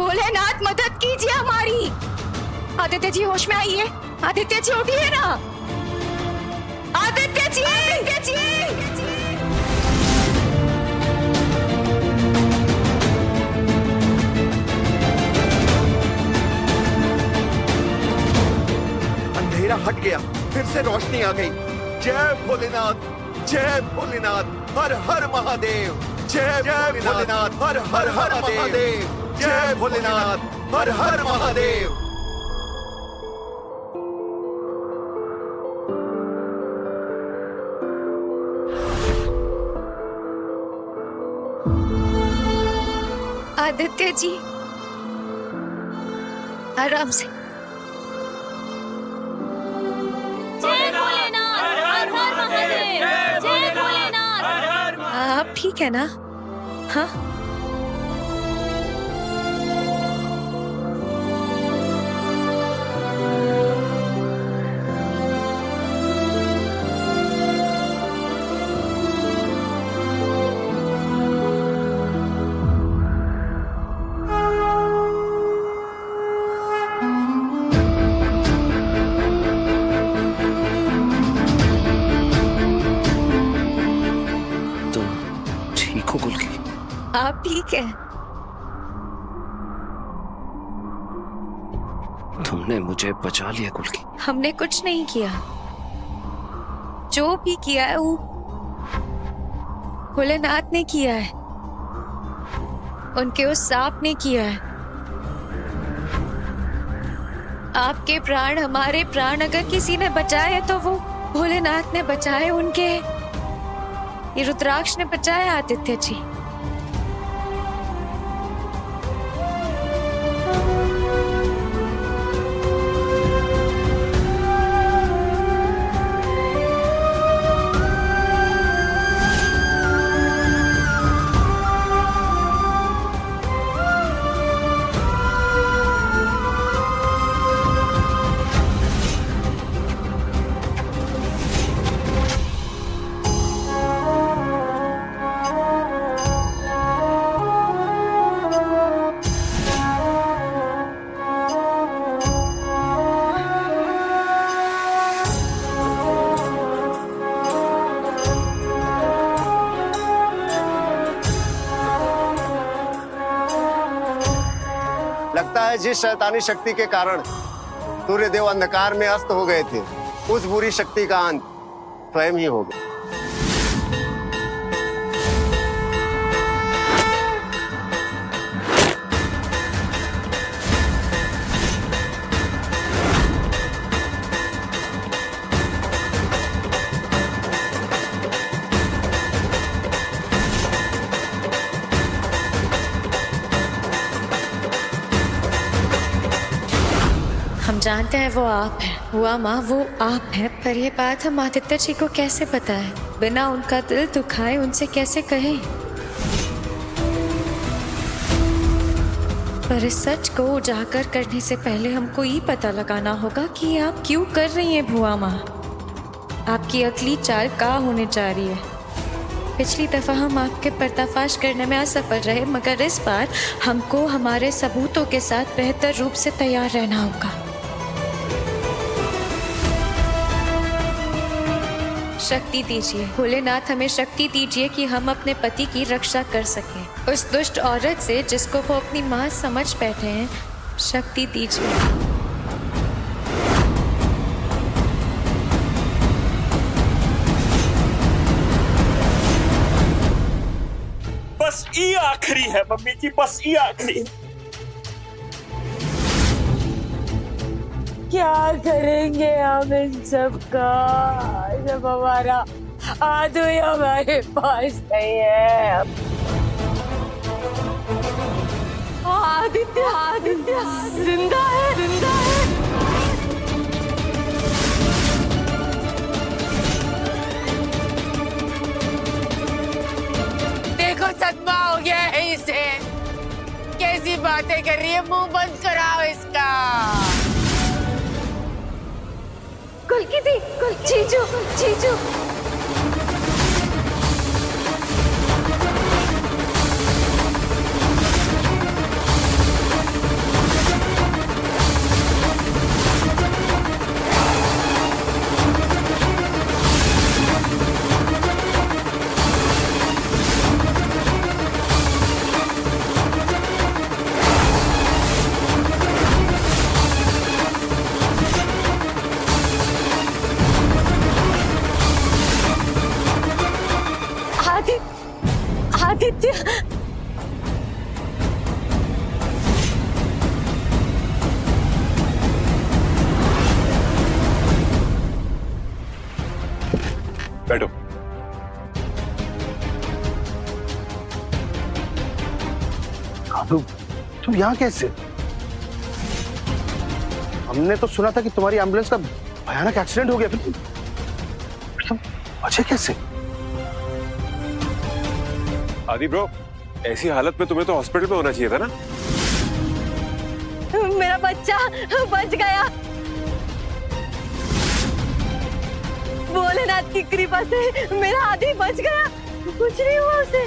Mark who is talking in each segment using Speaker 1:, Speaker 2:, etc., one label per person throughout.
Speaker 1: भोलेनाथ मदद कीजिए हमारी। आदित्य जी होश में आइए। आदित्य जी उठिए ना। आदित्य जी, आदित्य जी।
Speaker 2: अंधेरा हट गया, फिर से रोशनी आ गई। जय भोलेनाथ, जय भोलेनाथ, हर हर महादेव। जय भोलेनाथ, हर हर महादेव। जय भोलेनाथ, हर हर महादेव।
Speaker 1: आदित्य जी आराम से।
Speaker 3: जय भोलेनाथ, हर हर महादेव। जय भोलेनाथ।
Speaker 1: आप ठीक है ना? हाँ। आप ठीक है?
Speaker 4: तुमने मुझे बचा लिया गुल्की।
Speaker 1: हमने कुछ नहीं किया। जो भी किया है वो भोलेनाथ ने किया है। उनके उस सांप ने किया है। आपके प्राण, हमारे प्राण अगर किसी ने बचाए है तो वो भोलेनाथ ने बचाए। उनके ये रुद्राक्ष ने बचाए आदित्य जी।
Speaker 5: लगता है जिस शैतानी शक्ति के कारण सूर्यदेव अंधकार में अस्त हो गए थे, उस बुरी शक्ति का अंत स्वयं ही हो गया।
Speaker 1: हम जानते हैं वो आप है, हुआ माँ वो आप है, पर ये बात हम आदित्य जी को कैसे पता है? बिना उनका दिल दुखाए उनसे कैसे कहें? पर इस सच को उजागर करने से पहले हमको ये पता लगाना होगा कि आप क्यों कर रही हैं भुआ माँ। आपकी अगली चाल क्या होने जा रही है? पिछली दफा हम आपके पर्दाफाश करने में असफल रहे, मगर इस बार हमको हमारे सबूतों के साथ बेहतर रूप से तैयार रहना होगा। शक्ति दीजिए भोलेनाथ, हमें शक्ति दीजिए कि हम अपने पति की रक्षा कर सकें उस दुष्ट औरत से जिसको वो अपनी माँ समझ बैठे हैं। शक्ति दीजिए।
Speaker 6: बस ये आखिरी है मम्मी जी, बस ये आखिरी।
Speaker 3: क्या करेंगे हम इन सब का जब हमारा आदमी हमारे पास नहीं है? आदित्य, आदित्य जिंदा है, जिंदा है। देखो सदमा हो गया है इसे। कैसी बातें कर रही है, मुंह बंद कराओ इसका।
Speaker 1: कुल्की दी, जीजू, जीजू।
Speaker 7: बैठो।
Speaker 8: तुम यहाँ कैसे? हमने तो सुना था कि तुम्हारी एम्बुलेंस का भयानक एक्सीडेंट हो गया, फिर तुम बचे कैसे?
Speaker 7: आदि ब्रो, ऐसी हालत में तुम्हें तो हॉस्पिटल में होना चाहिए था ना।
Speaker 3: मेरा बच्चा बच गया, भोलेनाथ की कृपा से मेरा आदि बच गया, कुछ नहीं हुआ उसे।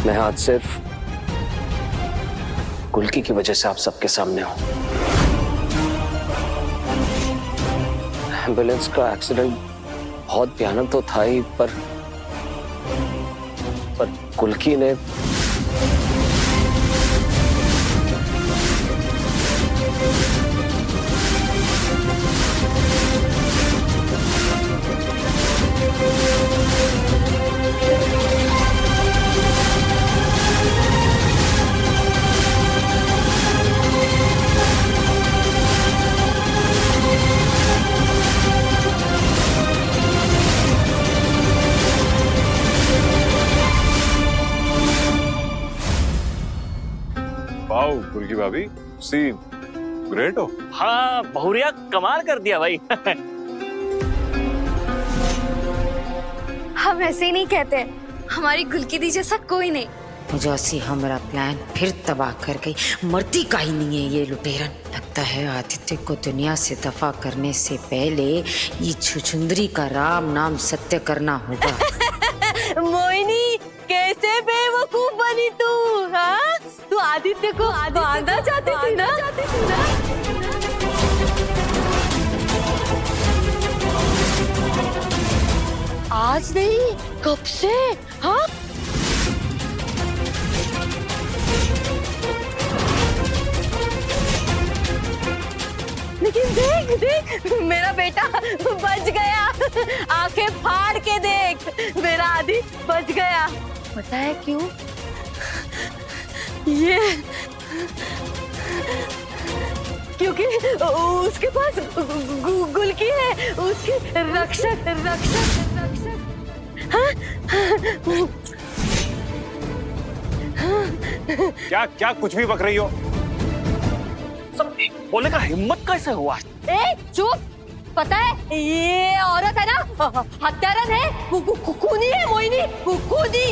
Speaker 4: मैं आज सिर्फ गुल्की की वजह से आप सबके सामने हूं। एम्बुलेंस का एक्सीडेंट बहुत भयानक तो था ही, पर गुल्की ने
Speaker 7: वाओ गुल्की भाभी, सी ग्रेट हो।
Speaker 6: हाँ बहुरिया कमाल कर दिया भाई।
Speaker 9: हम ऐसे ही नहीं कहते, हमारी गुल्की दी जैसा कोई नहीं।
Speaker 3: जैसी हमारा प्लान फिर तबाह कर गई, मरती का ही नहीं है ये लुटेरन। लगता है आदित्य को दुनिया से दफा करने से पहले ये छुछुंदरी का राम नाम सत्य करना होगा। मोहिनी, कैसे बेवकूफ बनी तू, हाँ? तू आदित्य को बांधना चाहती थी ना? आज नहीं, कब से? हाँ? लेकिन देख देख, मेरा बेटा बच गया। आंखें फाड़ के देख, मेरा आदि बच गया। पता है क्यों? ये क्योंकि उसके पास गुल्की है, उसकी रक्षक। हाँ?
Speaker 7: क्या क्या कुछ भी बक रही हो?
Speaker 6: सब बोले का हिम्मत कैसे हुआ?
Speaker 3: ए चुप! पता है ये औरत है ना, हत्यारन है, खूनी है मोहिनी, खूनी।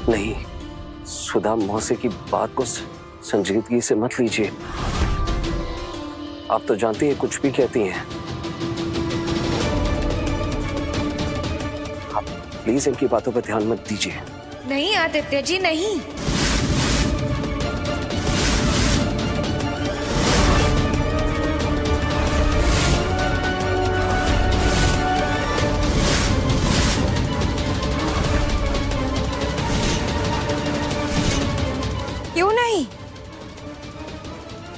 Speaker 4: नहीं, सुधा मौसी की बात को संजीदगी से मत लीजिए। आप तो जानती हैं कुछ भी कहती हैं। आप प्लीज इनकी बातों पर ध्यान मत दीजिए।
Speaker 1: नहीं आदित्य जी, नहीं।
Speaker 9: क्यों नहीं?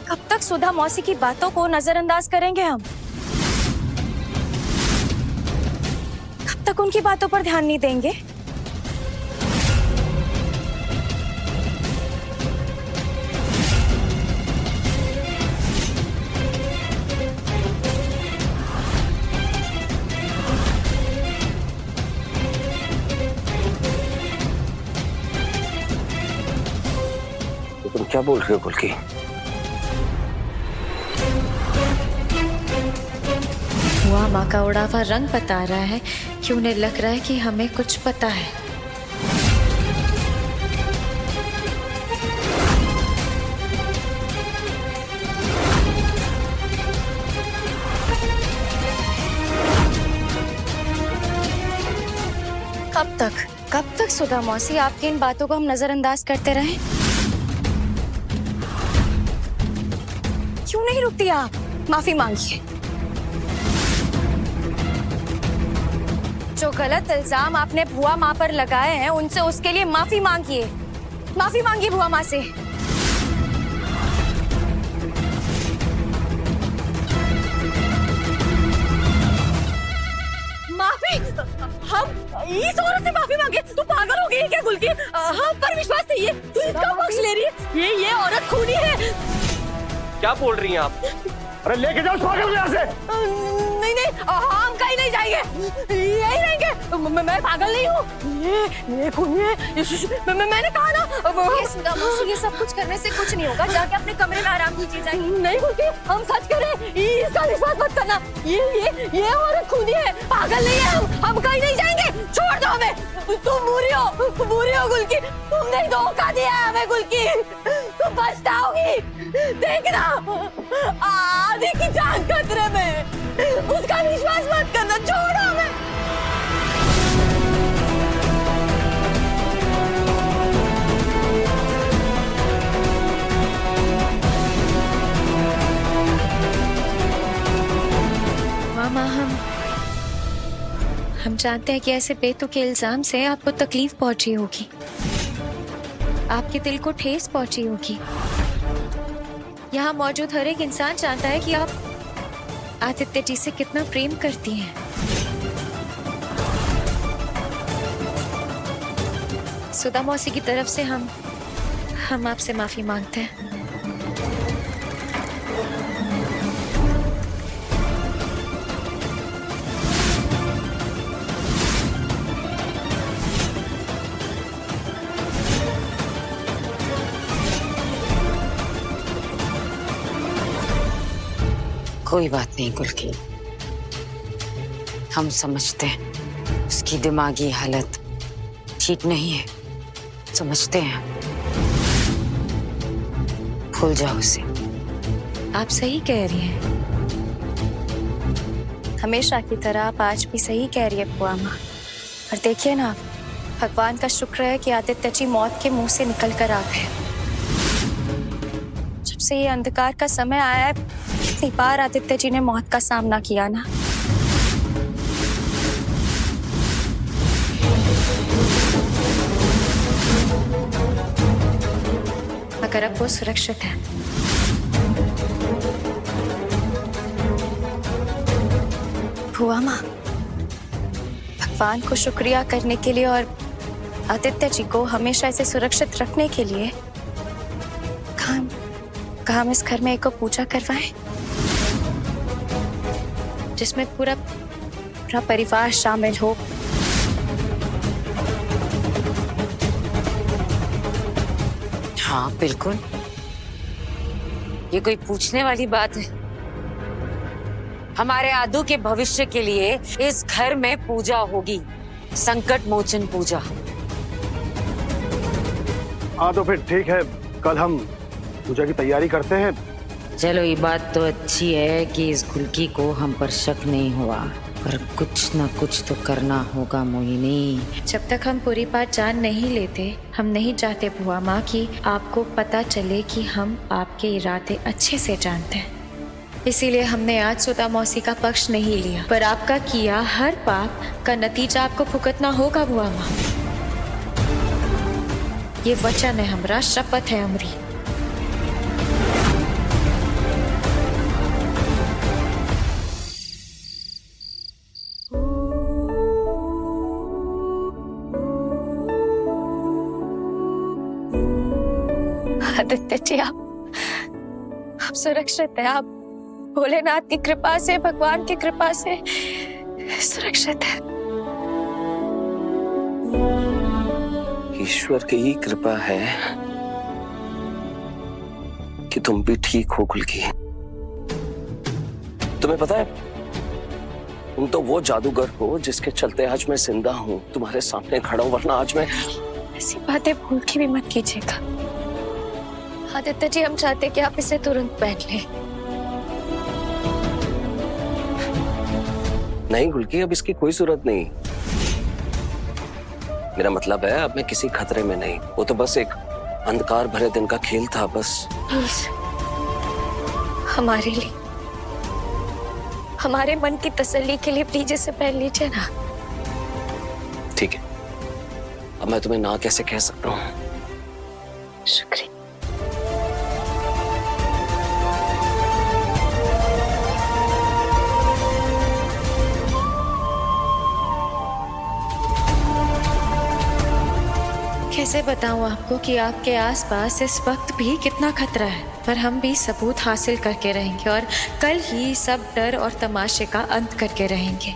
Speaker 9: कब तक सुधा मौसी की बातों को नजरअंदाज करेंगे हम? कब तक उनकी बातों पर ध्यान नहीं देंगे?
Speaker 4: तुम क्या बोल रहे हो गुल्की?
Speaker 1: हुआ माँ का उड़ा हुआ रंग बता रहा है कि उन्हें लग रहा है कि हमें कुछ पता है। कब तक सुधा मौसी आपकी इन बातों को हम नजरअंदाज करते रहें? क्यों नहीं रुकती आप? माफी मांगिए। जो गलत इल्जाम आपने बुआ माँ पर लगाए हैं उनसे उसके लिए माफी मांगिए। माफी मांगिए बुआ माँ से। माफी? हम इस औरत से माफी मांगे? तू पागल हो गई है क्या गुलकी? हम पर विश्वास नहीं है, तू इसका पक्ष ले रही है। ये औरत खूनी है।
Speaker 4: क्या बोल रही हैं आप?
Speaker 8: अरे लेके जाओ उस पागल को यहाँ से।
Speaker 1: नहीं, हम कहीं नहीं जाएंगे, यही रहेंगे। मैं पागल नहीं हूँ। ये खूनी है। मैंने कहा ना। ये सुधा मौसी, ये सब कुछ करने से कुछ नहीं होगा। जाके अपने कमरे में आराम कीजिए जाइए। नहीं गुलकी, हम सच कह रहे हैं, इसका विश्वास मत करना। ये औरत खूनी है, पागल नहीं है। हम कहीं नहीं जाएंगे, छोड़ दो हमें। तुम बुरी हो गुलकी, तुमने धोखा दिया है हमें गुलकी। तुम पछताओगी, देखना। आधी की जान खतरे में। उसका विश्वास मत करना, छोड़ो हमें। मामा, हम जानते हैं कि ऐसे बेतुके इल्जाम से आपको तकलीफ पहुंची होगी, आपके दिल को ठेस पहुंची होगी। यहाँ मौजूद हर एक इंसान जानता है कि आप आदित्य जी से कितना प्रेम करती हैं। सुधा मौसी की तरफ से हम आपसे माफी मांगते हैं।
Speaker 3: कोई बात नहीं गुलकी, हम समझते हैं उसकी दिमागी हालत ठीक नहीं है, समझते हैं। भूल जाओ उसे।
Speaker 1: आप सही कह रही हैं, हमेशा की तरह आप आज भी सही कह रही है बुआ माँ। और देखिए ना, भगवान का शुक्र है कि आदित्य जी मौत के मुंह से निकल कर आ गए। जब से ये अंधकार का समय आया है, कितनी बार आदित्य जी ने मौत का सामना किया ना। मगर अब वो सुरक्षित है। बुआ माँ, भगवान को शुक्रिया करने के लिए और आदित्य जी को हमेशा ऐसे सुरक्षित रखने के लिए कहा हम इस घर में एक पूजा करवाएं, जिसमें पूरा परिवार शामिल हो।
Speaker 3: हाँ बिल्कुल, ये कोई पूछने वाली बात है? हमारे आदू के भविष्य के लिए इस घर में पूजा होगी, संकट मोचन पूजा।
Speaker 8: हाँ तो फिर ठीक है, कल हम पूजा की तैयारी करते हैं।
Speaker 3: चलो, ये बात तो अच्छी है कि इस गुलकी को हम पर शक नहीं हुआ, पर कुछ न कुछ तो करना होगा मोहिनी।
Speaker 1: जब तक हम पूरी बात जान नहीं लेते, हम नहीं चाहते बुआ माँ कि आपको पता चले कि हम आपके इरादे अच्छे से जानते हैं। इसीलिए हमने आज सुधा मौसी का पक्ष नहीं लिया, पर आपका किया हर पाप का नतीजा आपको भुगतना होगा बुआ माँ। ये वचन है हमरा, शपथ है हमरी। आदित्य जी, आप सुरक्षित हैं। आप भोलेनाथ की कृपा से, भगवान की कृपा से सुरक्षित है।
Speaker 4: ईश्वर की ही कृपा है कि तुम भी ठीक हो गुलकी। तुम्हें पता है, तुम तो वो जादूगर हो जिसके चलते आज मैं जिंदा हूँ, तुम्हारे सामने खड़ा हूँ, वरना आज मैं।
Speaker 1: ऐसी बातें भूल के भी मत कीजिएगा आदित्य जी। हम चाहते कि आप इसे तुरंत बैठ लें।
Speaker 4: नहीं गुलकी, अब इसकी कोई जरूरत नहीं। मेरा मतलब है अब मैं किसी खतरे में नहीं, वो तो बस एक अंधकार भरे दिन का खेल था बस।
Speaker 1: हमारे लिए, हमारे मन की तसल्ली के लिए प्लीज इसे पहन लीजिए ना।
Speaker 4: ठीक है, अब मैं तुम्हें ना कैसे कह सकता हूँ।
Speaker 1: शुक्रिया। कैसे बताऊं आपको कि आपके आसपास इस वक्त भी कितना खतरा है, पर हम भी सबूत हासिल करके रहेंगे और कल ही सब डर और तमाशे का अंत करके रहेंगे।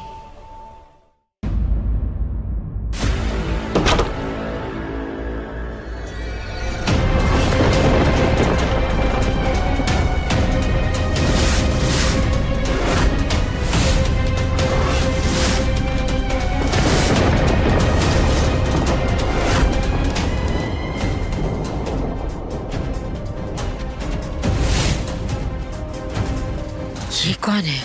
Speaker 3: ये कौन है?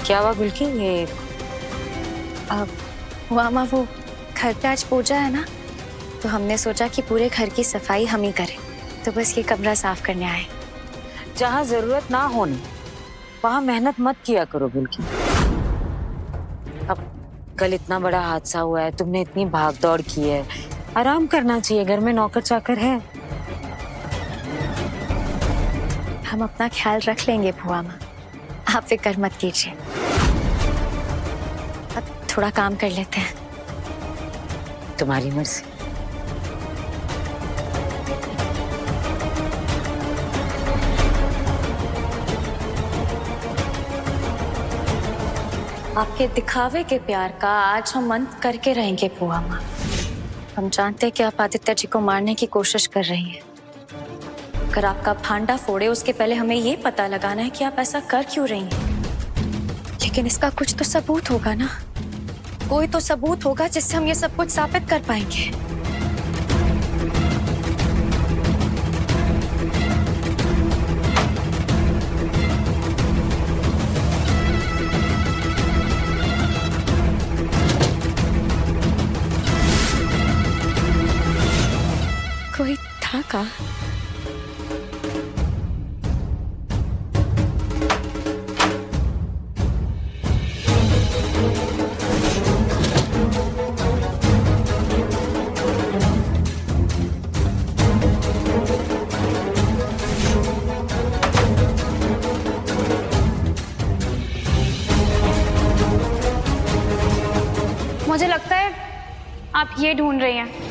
Speaker 3: क्या हुआ गुलकी? ये
Speaker 9: मामा वो घर पे आज पूजा है ना, तो हमने सोचा कि पूरे घर की सफाई हम ही करें, तो बस ये कमरा साफ करने आए।
Speaker 3: जहाँ जरूरत ना होने वहाँ मेहनत मत किया करो गुलकी। अब कल इतना बड़ा हादसा हुआ है, तुमने इतनी भाग दौड़ की है, आराम करना चाहिए, घर में नौकर चाकर है।
Speaker 9: हम अपना ख्याल रख लेंगे बुआ माँ, आप फिक्र मत कीजिए। अब थोड़ा काम कर लेते हैं।
Speaker 3: तुम्हारी मर्जी।
Speaker 9: आपके दिखावे के प्यार का आज हम अंत करके रहेंगे बुआ माँ। हम जानते हैं कि आप आदित्य जी को मारने की कोशिश कर रही हैं। अगर आपका भांडा फोड़े उसके पहले हमें ये पता लगाना है कि आप ऐसा कर क्यों रही हैं। लेकिन इसका कुछ तो सबूत होगा ना, कोई तो सबूत होगा जिससे हम ये सब कुछ साबित कर पाएंगे।
Speaker 1: कोई था का?
Speaker 10: मुझे लगता है आप ये ढूंढ रही हैं।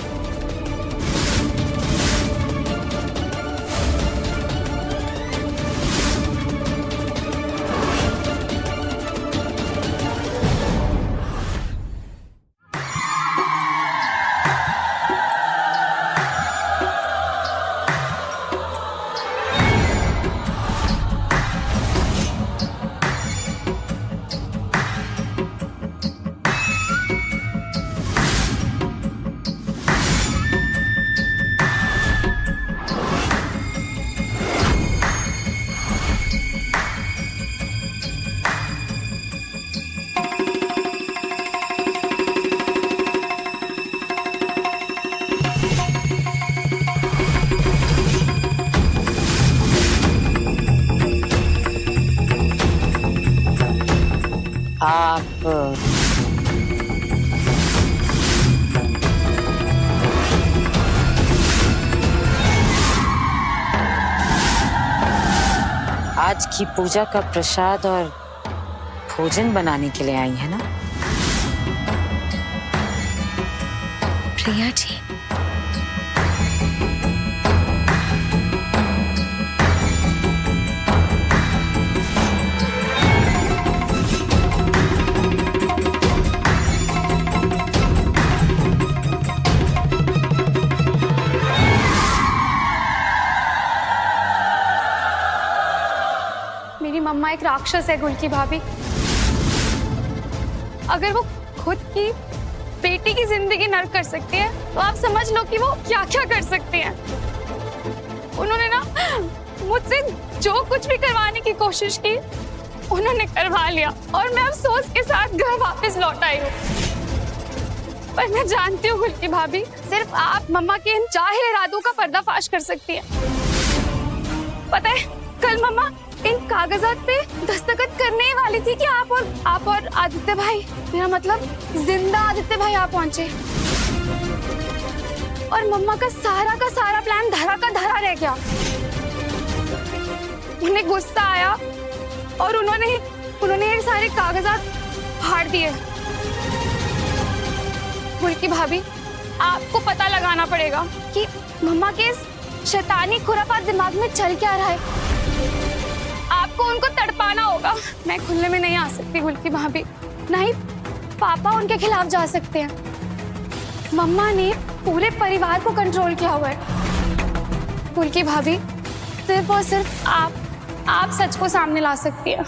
Speaker 3: आप आज की पूजा का प्रसाद और भोजन बनाने के लिए आई है ना?
Speaker 1: प्रिया जी,
Speaker 10: मम्मा एक राक्षस है गुल की भाभी। अगर वो खुद की बेटी की जिंदगी नर्क कर सकती है तो आप समझ लो कि वो क्या क्या कर सकती है। उन्होंने ना मुझसे जो कुछ भी करवाने की कोशिश की उन्होंने करवा लिया और मैं अफसोस के साथ घर वापस लौट आई हूँ। पर मैं जानती हूँ गुल की भाभी, सिर्फ आप मम्मा के इन चाहे इरादों का पर्दाफाश कर सकती है। पता है कल मम्मा इन कागजात पे दस्तखत करने ही वाली थी कि आप और आदित्य भाई, मेरा मतलब जिंदा आदित्य भाई आप पहुंचे और मम्मा का सारा प्लान धरा का धरा रह गया। उन्हें गुस्सा आया और उन्होंने ये सारे कागजात फाड़ दिए। गुल की भाभी, आपको पता लगाना पड़ेगा कि मम्मा के इस शैतानी खुराफात दिमाग में चल क्या रहा है। आपको उनको तड़पाना होगा। मैं खुले में नहीं आ सकती गुल की भाभी, नहीं पापा उनके खिलाफ जा सकते हैं। मम्मा ने पूरे परिवार को कंट्रोल किया हुआ है। गुल की भाभी, सिर्फ और सिर्फ आप सच को सामने ला सकती है।